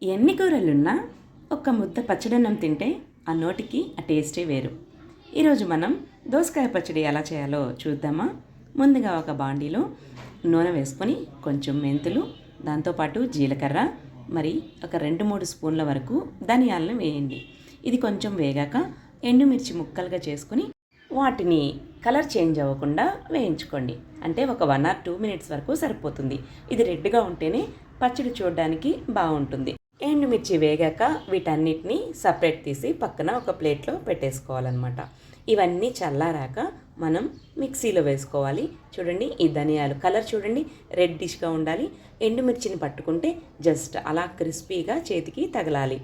ఎన్ని కూరలున్నా ఒక్క ముద్ద పచ్చడన్నం తింటే ఆ నోటికి ఆ టేస్టే వేరు. ఈరోజు మనం దోసకాయ పచ్చడి ఎలా చేయాలో చూద్దామా. ముందుగా ఒక బాండీలో నూనె వేసుకొని కొంచెం మెంతులు, దాంతోపాటు జీలకర్ర, మరి ఒక 2-3 స్పూన్ల వరకు ధనియాలను వేయండి. ఇది కొంచెం వేగాక ఎండుమిర్చి ముక్కలుగా చేసుకుని వాటిని కలర్ చేంజ్ అవ్వకుండా వేయించుకోండి. అంటే ఒక 1 or 2 minutes వరకు సరిపోతుంది. ఇది రెడ్గా ఉంటేనే పచ్చడి చూడడానికి బాగుంటుంది. ఎండుమిర్చి వేగాక వీటన్నిటిని సపరేట్ తీసి పక్కన ఒక ప్లేట్లో పెట్టేసుకోవాలన్నమాట. ఇవన్నీ చల్లారాక మనం మిక్సీలో వేసుకోవాలి. చూడండి, ఈ ధనియాలు కలర్ చూడండి, రెడ్డిష్గా ఉండాలి. ఎండుమిర్చిని పట్టుకుంటే జస్ట్ అలా క్రిస్పీగా చేతికి తగలాలి.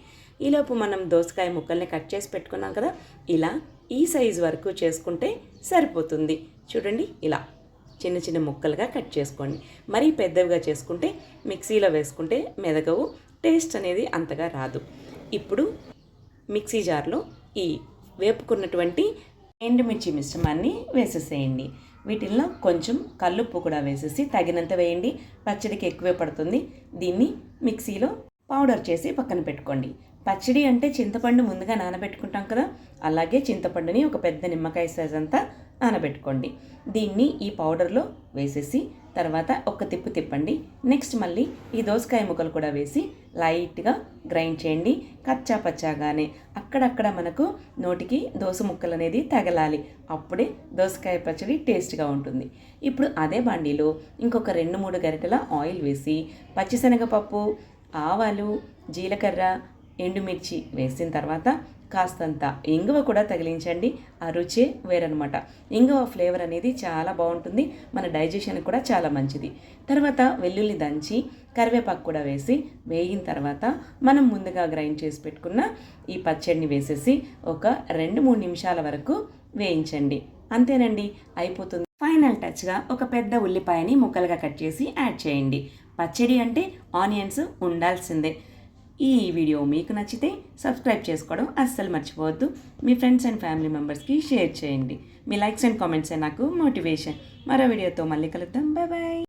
ఈలోపు మనం దోసకాయ ముక్కల్ని కట్ చేసి పెట్టుకున్నాం కదా, ఇలా ఈ సైజు వరకు చేసుకుంటే సరిపోతుంది. చూడండి, ఇలా చిన్న చిన్న ముక్కలుగా కట్ చేసుకోండి. మరీ పెద్దవిగా చేసుకుంటే మిక్సీలో వేసుకుంటే మెదగవు, టేస్ట్ అనేది అంతగా రాదు. ఇప్పుడు మిక్సీ జార్లో ఈ వేపుకున్నటువంటి ఎండుమిర్చి మిశ్రమాన్ని వేసేసేయండి. వీటిల్లో కొంచెం కల్లుప్పు కూడా వేసేసి తగినంత వేయండి. పచ్చడికి ఎక్కువే పడుతుంది. దీన్ని మిక్సీలో పౌడర్ చేసి పక్కన పెట్టుకోండి. పచ్చడి అంటే చింతపండు ముందుగా నానబెట్టుకుంటాం కదా, అలాగే చింతపండుని ఒక పెద్ద నిమ్మకాయ సైజ్ అంతా నానబెట్టుకోండి. దీన్ని ఈ పౌడర్లో వేసేసి తర్వాత ఒక తిప్పండి. నెక్స్ట్ మళ్ళీ ఈ దోసకాయ ముక్కలు కూడా వేసి లైట్గా గ్రైండ్ చేయండి. కచ్చా పచ్చాగానే అక్కడక్కడ మనకు నోటికి దోస ముక్కలు అనేది తగలాలి. అప్పుడే దోసకాయ పచ్చడి టేస్ట్గా ఉంటుంది. ఇప్పుడు అదే బాండీలో ఇంకొక 2-3 గరిటెల ఆయిల్ వేసి పచ్చిశనగపప్పు, ఆవాలు, జీలకర్ర, ఎండుమిర్చి వేసిన తర్వాత కాస్తంత ఇంగువ కూడా తగిలించండి. ఆ రుచే వేరనమాట. ఇంగువ ఫ్లేవర్ అనేది చాలా బాగుంటుంది, మన డైజెషన్ కూడా చాలా మంచిది. తర్వాత వెల్లుల్లి దంచి కరివేపాకు కూడా వేసి వేగిన తర్వాత మనం ముందుగా గ్రైండ్ చేసి పెట్టుకున్న ఈ పచ్చడిని వేసేసి ఒక 2-3 నిమిషాల వరకు వేయించండి. అంతేనండి, అయిపోతుంది. ఫైనల్ టచ్గా ఒక పెద్ద ఉల్లిపాయని ముక్కలుగా కట్ చేసి యాడ్ చేయండి. పచ్చడి అంటే ఆనియన్స్ ఉండాల్సిందే. ఈ వీడియో మీకు నచ్చితే సబ్స్క్రైబ్ చేసుకోవడం అస్సలు మర్చిపోవద్దు. మీ ఫ్రెండ్స్ అండ్ ఫ్యామిలీ మెంబర్స్కి షేర్ చేయండి. మీ లైక్స్ అండ్ కామెంట్సే నాకు మోటివేషన్. మరో వీడియోతో మళ్ళీ కలుద్దాం. Bye bye.